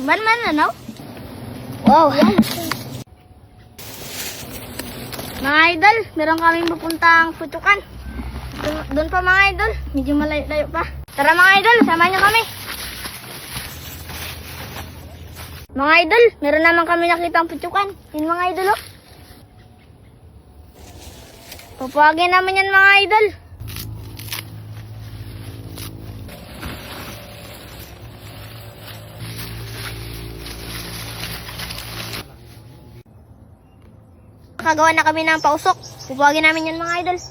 Man, ano? Wow. Mga idol, meron kaming pupuntang putukan. Doon pa mga idol, medyo malayo pa. Tara mga idol, samahan niyo kami. Mga idol, meron naman kami nakitang putukan. Yun mga idol, oh. Papuagin naman yan mga idol. Kagawa na kami ng pausok. Pupuagin namin yan mga idol.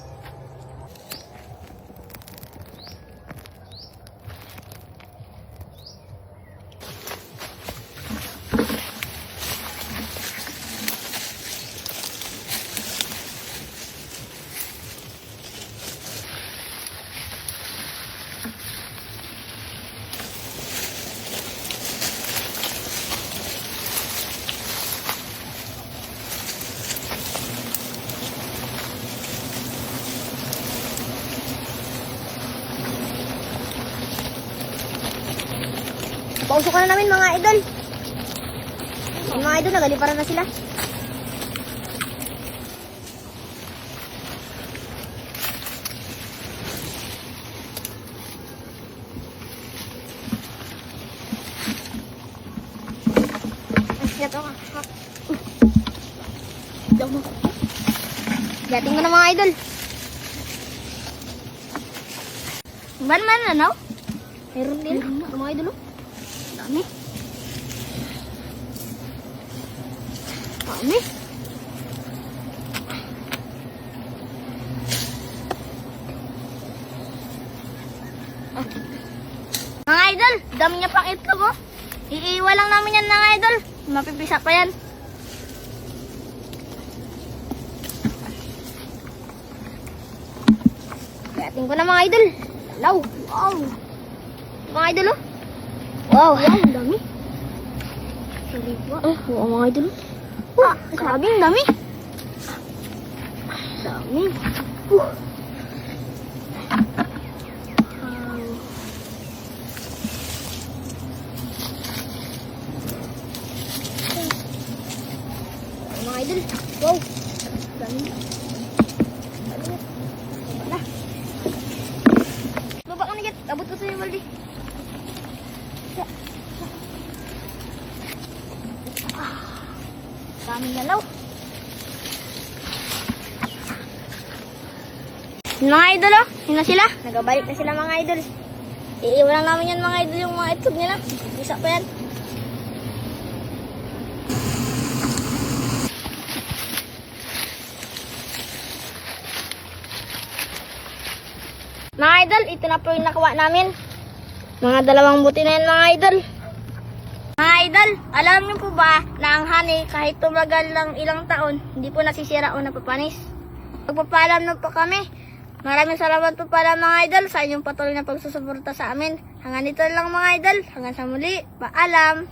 Pausukan na namin mga idol. Yung mga idol, nagaliparan na sila. Gating mo na mga idol. Man, ano? Meron din. Mga idol, oh. Dami. Dami. Mga idol, dami niya pang itlog, oh. Iiwa lang namin yan mga idol. Mapipisa pa yan. Gating ko na mga idol. Wow. Wow. Mga idol, oh. Wow, ang dami. Wow, mga idol. Sabing dami. Dami. Mga idol. Wow. Dami. Baba ka na dyan. Abot ko sa iyo, Baldi. Daming galaw. Mga idol, oh. Yun na sila. Nagabalik na sila mga idol. Iiwan lang namin yan mga idol yung mga itlog nila. Isa pa yan. Mga idol, ito na po yung nakuha namin. Mga 2 buti na yan mga idol. Mga idol, alam niyo po ba na ang honey kahit tumagal lang ilang taon, hindi po nasisira o napapanis? Magpapaalam na po kami. Maraming salamat po pala mga idol sa inyong patuloy na pagsusuporta sa amin. Hanggang dito lang mga idol. Hanggang sa muli. Paalam.